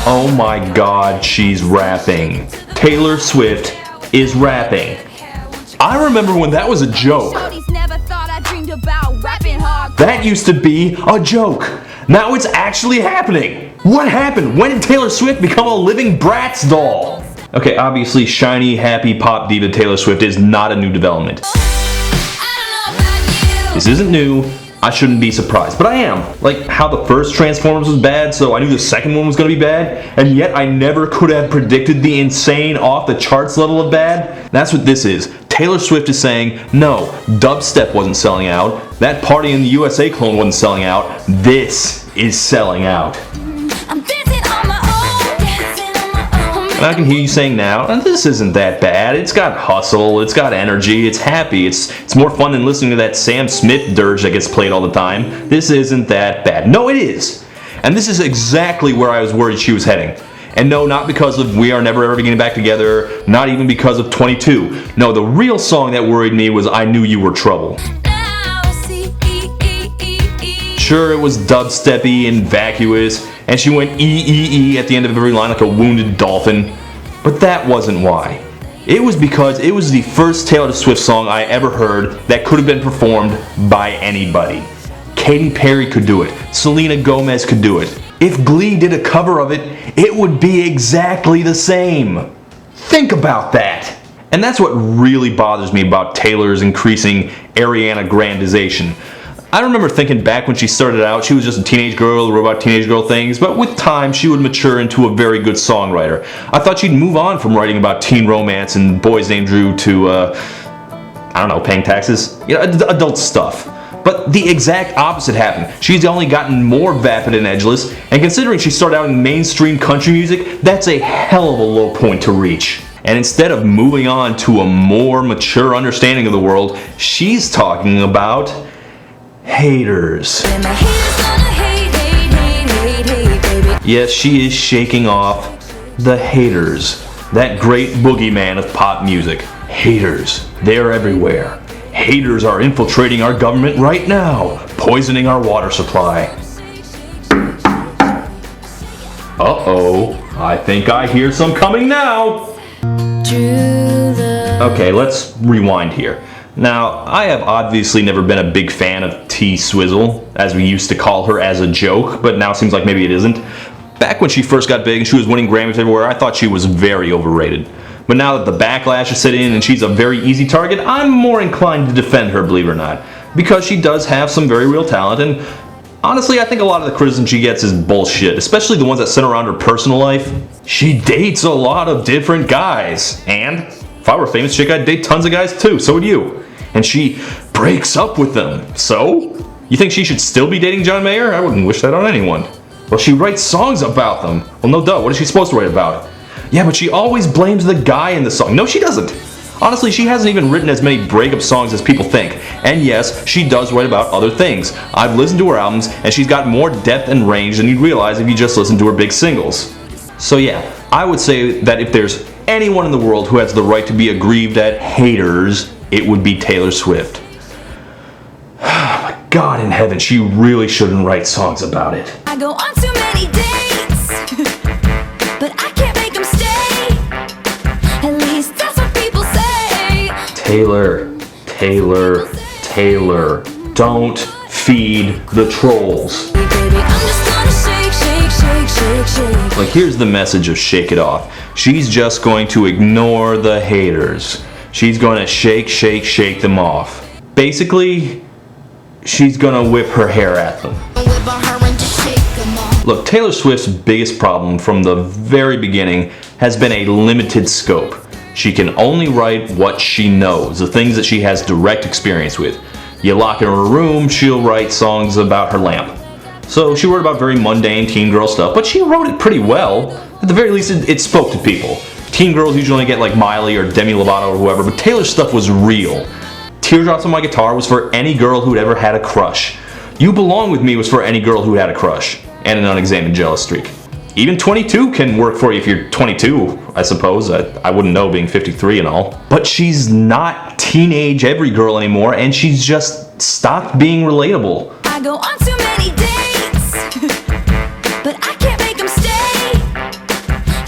Oh my god, she's rapping. Taylor Swift is rapping. I remember when that was a joke. That used to be a joke. Now it's actually happening. What happened? When did Taylor Swift become a living Bratz doll? Okay, obviously shiny, happy pop diva Taylor Swift is not a new development. This isn't new. I shouldn't be surprised, but I am. Like how the first Transformers was bad, so I knew the second one was gonna be bad, and yet I never could have predicted the insane off the charts level of bad. That's what this is. Taylor Swift is saying, no, dubstep wasn't selling out, that Party in the USA clone wasn't selling out, this is selling out. And I can hear you saying now, this isn't that bad. It's got hustle, it's got energy, it's happy. It's more fun than listening to that Sam Smith dirge that gets played all the time. This isn't that bad. No, it is. And this is exactly where I was worried she was heading. And no, not because of We Are Never Ever Getting Back Together, not even because of 22. No, the real song that worried me was I Knew You Were Trouble. Sure, it was dubsteppy and vacuous, and she went E at the end of every line like a wounded dolphin. But that wasn't why. It was because it was the first Taylor Swift song I ever heard that could have been performed by anybody. Katy Perry could do it. Selena Gomez could do it. If Glee did a cover of it, it would be exactly the same. Think about that. And that's what really bothers me about Taylor's increasing Ariana Grandization. I remember thinking back when she started out, she was just a teenage girl who wrote about teenage girl things, but with time she would mature into a very good songwriter. I thought she'd move on from writing about teen romance and boys named Drew to, I don't know, paying taxes? You know, adult stuff. But the exact opposite happened. She's only gotten more vapid and edgeless, and considering she started out in mainstream country music, that's a hell of a low point to reach. And instead of moving on to a more mature understanding of the world, she's talking about haters. Yes, she is shaking off the haters. That great boogeyman of pop music. Haters. They're everywhere. Haters are infiltrating our government right now, poisoning our water supply. Uh-oh, I think I hear some coming now. Okay, let's rewind here. Now, I have obviously never been a big fan of T-Swizzle, as we used to call her as a joke, but now it seems like maybe it isn't. Back when she first got big and she was winning Grammys everywhere, I thought she was very overrated. But now that the backlash is setting in and she's a very easy target, I'm more inclined to defend her, believe it or not. Because she does have some very real talent, and honestly, I think a lot of the criticism she gets is bullshit, especially the ones that center around her personal life. She dates a lot of different guys, and if I were a famous chick, I'd date tons of guys too, so would you. And she breaks up with them, so? You think she should still be dating John Mayer? I wouldn't wish that on anyone. Well, she writes songs about them. Well, no duh, what is she supposed to write about? Yeah, but she always blames the guy in the song. No, she doesn't. Honestly, she hasn't even written as many breakup songs as people think. And yes, she does write about other things. I've listened to her albums, and she's got more depth and range than you'd realize if you just listen to her big singles. So yeah, I would say that if there's anyone in the world who has the right to be aggrieved at haters, it would be Taylor Swift. My God in heaven, she really shouldn't write songs about it. I go on too many dates, but I can't make them stay. At least that's what people say. Taylor, don't feed the trolls. Baby, I'm just gonna shake, shake, shake, shake, shake. Like, here's the message of Shake It Off. She's just going to ignore the haters. She's going to shake, shake, shake them off. Basically, she's going to whip her hair at them. Look, Taylor Swift's biggest problem from the very beginning has been a limited scope. She can only write what she knows, the things that she has direct experience with. You lock her in a room, she'll write songs about her lamp. So she wrote about very mundane teen girl stuff, but she wrote it pretty well. At the very least, it spoke to people. Teen girls usually only get like Miley or Demi Lovato or whoever, but Taylor's stuff was real. Teardrops on My Guitar was for any girl who'd ever had a crush. You Belong With Me was for any girl who had a crush and an unexamined jealous streak. Even 22 can work for you if you're 22, I suppose. I wouldn't know being 53 and all. But she's not teenage every girl anymore, and she's just stopped being relatable. I go on too many dates, but I can't make them stay.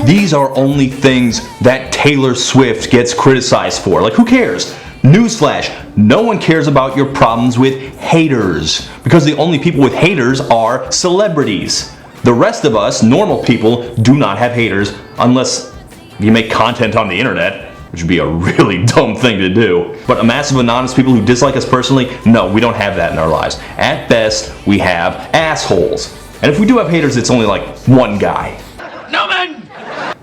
These are only things that Taylor Swift gets criticized for. Like, who cares? Newsflash, no one cares about your problems with haters, because the only people with haters are celebrities. The rest of us, normal people, do not have haters unless you make content on the internet, which would be a really dumb thing to do. But a mass of anonymous people who dislike us personally, no, we don't have that in our lives. At best, we have assholes. And if we do have haters, it's only like one guy. No man!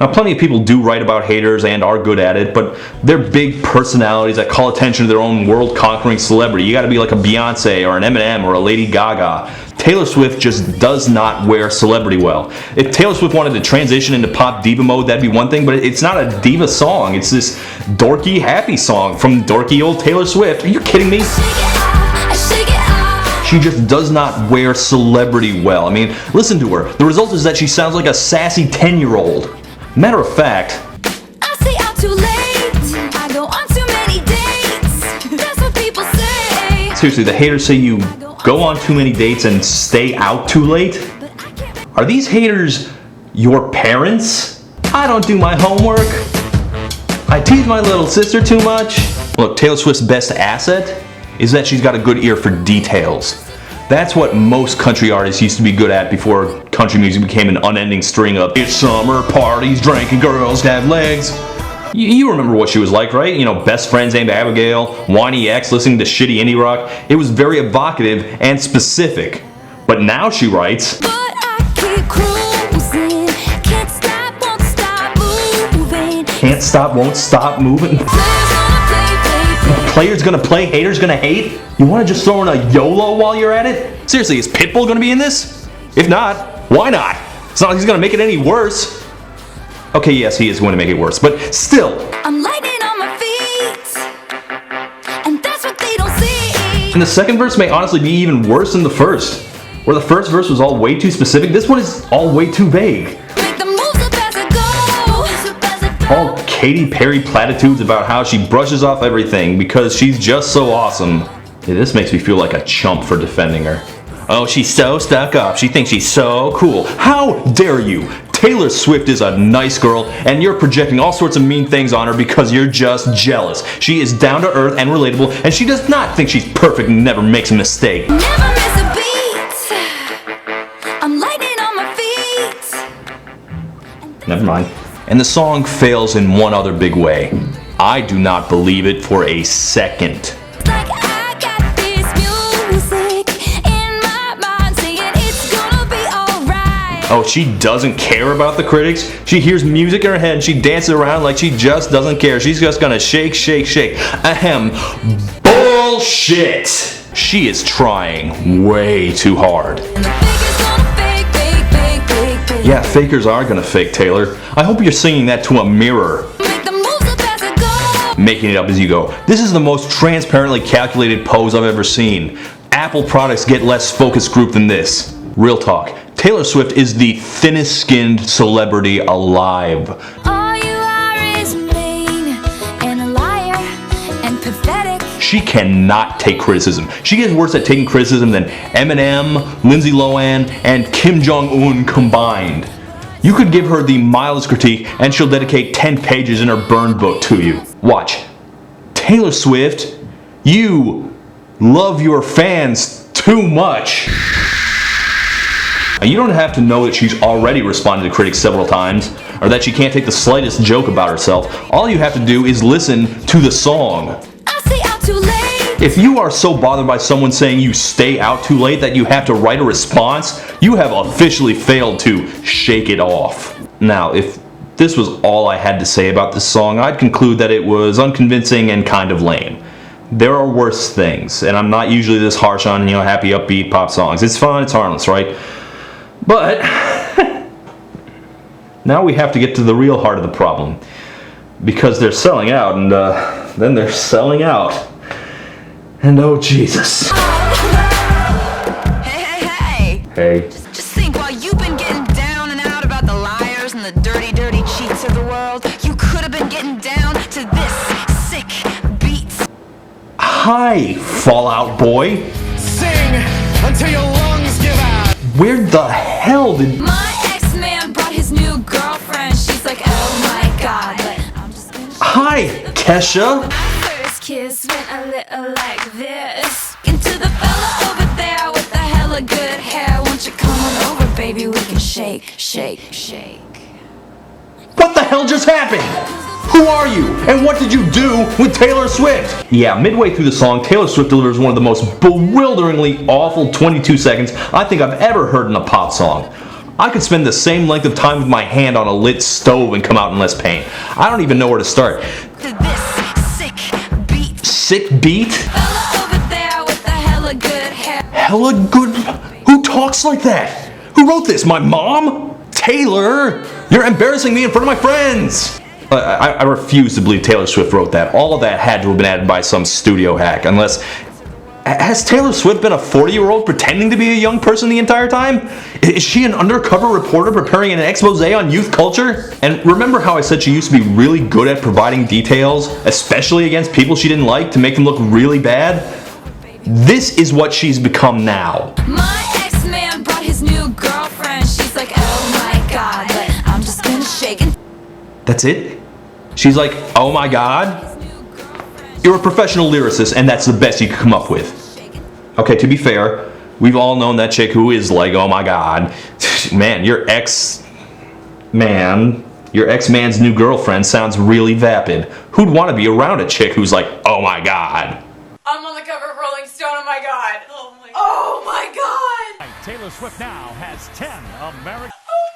Now, plenty of people do write about haters and are good at it, but they're big personalities that call attention to their own world-conquering celebrity. You gotta be like a Beyonce or an Eminem or a Lady Gaga. Taylor Swift just does not wear celebrity well. If Taylor Swift wanted to transition into pop diva mode, that'd be one thing, but it's not a diva song. It's this dorky, happy song from dorky old Taylor Swift. Are you kidding me? Shake it off, I shake it off. She just does not wear celebrity well. I mean, listen to her. The result is that she sounds like a sassy 10-year-old. Matter of fact, I stay out too late. I go on too many dates. That's what people say. seriously, the haters say you go on too many dates and stay out too late? But I can't. Are these haters your parents? I don't do my homework. I tease my little sister too much. Look, Taylor Swift's best asset is that she's got a good ear for details. That's what most country artists used to be good at before country music became an unending string of it's summer, parties, drinking, girls have legs. You remember what she was like, right? You know, best friends named Abigail, whiny ex listening to shitty indie rock. It was very evocative and specific. But now she writes, But I keep cruising. Can't stop, won't stop moving. can't stop, won't stop moving. Players gonna play, play, play. Players gonna play, haters gonna hate? You wanna just throw in a YOLO while you're at it? Seriously, is Pitbull gonna be in this? If not, why not? It's not like he's gonna make it any worse. Okay, yes, he is going to make it worse, but still. I'm lightning on my feet, and that's what they don't see. And the second verse may honestly be even worse than the first. Where the first verse was all way too specific, this one is all way too vague. Make the moves up as I go. Moves up as I go. All Katy Perry platitudes about how she brushes off everything because she's just so awesome. Yeah, this makes me feel like a chump for defending her. Oh, she's so stuck up. She thinks she's so cool. How dare you? Taylor Swift is a nice girl, and you're projecting all sorts of mean things on her because you're just jealous. She is down to earth and relatable, and she does not think she's perfect and never makes a mistake. Never miss a beat. I'm lightning on my feet. Never mind. And the song fails in one other big way. I do not believe it for a second. Like I got this music in my mind saying it's gonna be alright. Oh, she doesn't care about the critics? She hears music in her head and she dances around like she just doesn't care. She's just gonna shake, shake, shake. Ahem. Bullshit! She is trying way too hard. And the fakers gonna fake, fake, fake, fake, fake. Yeah, fakers are gonna fake, Taylor. I hope you're singing that to a mirror. Make the moves up as I go. Making it up as you go. This is the most transparently calculated pose I've ever seen. Apple products get less focus group than this. Real talk. Taylor Swift is the thinnest skinned celebrity alive. All you are is mean and a liar and pathetic. She cannot take criticism. She gets worse at taking criticism than Eminem, Lindsay Lohan, and Kim Jong-un combined. You could give her the mildest critique and she'll dedicate 10 pages in her burn book to you. Watch. Taylor Swift, you love your fans too much. Now, you don't have to know that she's already responded to critics several times or that she can't take the slightest joke about herself. All you have to do is listen to the song. I stay out too late. If you are so bothered by someone saying you stay out too late that you have to write a response, you have officially failed to shake it off. Now, if this was all I had to say about this song, I'd conclude that it was unconvincing and kind of lame. There are worse things, and I'm not usually this harsh on, happy, upbeat pop songs. It's fun, it's harmless, right? But now we have to get to the real heart of the problem. Because they're selling out, and then they're selling out. And oh, Jesus. Hey. Hey. Just think, while you've been getting down and out about the liars and the dirty, dirty cheats of the world, you could have been getting down to this sick beat. Hi, Fall Out Boy. Sing until your lungs give out. Where the hell did... My ex-man brought his new girlfriend. She's like, Hi, Kesha. First kiss went a little like this. Into the fella over there with the hella good hair. Won't you come on over, baby? We can shake, shake, shake. What the hell just happened? Who are you? And what did you do with Taylor Swift? Yeah, midway through the song, Taylor Swift delivers one of the most bewilderingly awful 22 seconds I think I've ever heard in a pop song. I could spend the same length of time with my hand on a lit stove and come out in less pain. I don't even know where to start. To this sick beat. Sick beat? Fella over there with the hella good hair. Hella good? Who talks like that? Who wrote this? My mom? Taylor? You're embarrassing me in front of my friends! I refuse to believe Taylor Swift wrote that. All of that had to have been added by some studio hack, unless... Has Taylor Swift been a 40-year-old pretending to be a young person the entire time? Is she an undercover reporter preparing an expose on youth culture? And remember how I said she used to be really good at providing details, especially against people she didn't like, to make them look really bad? This is what she's become now. My ex-man brought his new girlfriend. She's like, oh my god, but I'm just gonna shake and That's it? She's like, oh my god? You're a professional lyricist, and that's the best you could come up with. Okay, to be fair, we've all known that chick who is like, oh my god. Man, your ex-man's new girlfriend sounds really vapid. Who'd want to be around a chick who's like, oh my god? I'm on the cover of Rolling Stone, oh my god. Oh my god. Taylor Swift now has 10 American. Oh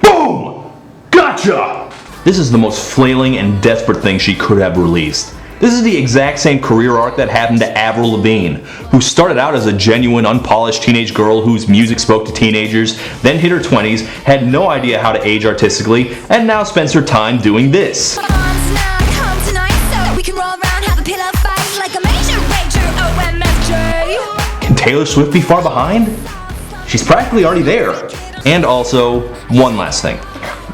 my god. Boom! Gotcha! This is the most flailing and desperate thing she could have released. This is the exact same career arc that happened to Avril Lavigne, who started out as a genuine, unpolished teenage girl whose music spoke to teenagers, then hit her 20s, had no idea how to age artistically, and now spends her time doing this. come tonight, so we can roll around, have a pillow fight like a major rager, OMFJ. Can Taylor Swift be far behind? She's practically already there. And also, one last thing.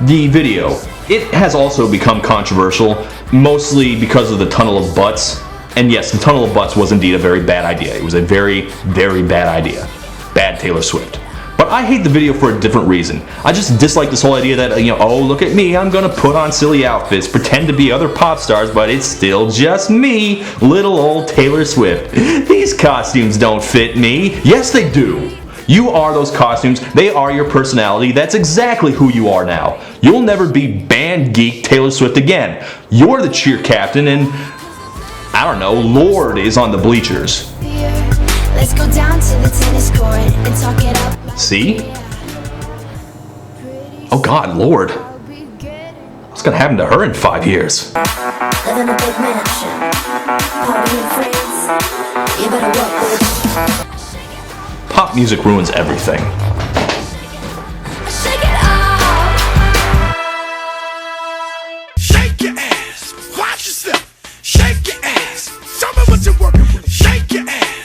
The video. It has also become controversial, mostly because of the Tunnel of Butts. And yes, the Tunnel of Butts was indeed a very bad idea. It was a very, very bad idea. Bad Taylor Swift. But I hate the video for a different reason. I just dislike this whole idea that, oh, look at me, I'm gonna put on silly outfits, pretend to be other pop stars, but it's still just me, little old Taylor Swift. These costumes don't fit me. Yes, they do. You are those costumes, they are your personality, that's exactly who you are now. You'll never be band geek Taylor Swift again. You're the cheer captain and, I don't know, Lorde is on the bleachers. Let's go down to the tennis court and talk it up. See? Oh god, Lorde. What's gonna happen to her in 5 years? Living a big mansion, party with friends. You better work with. Pop music ruins everything.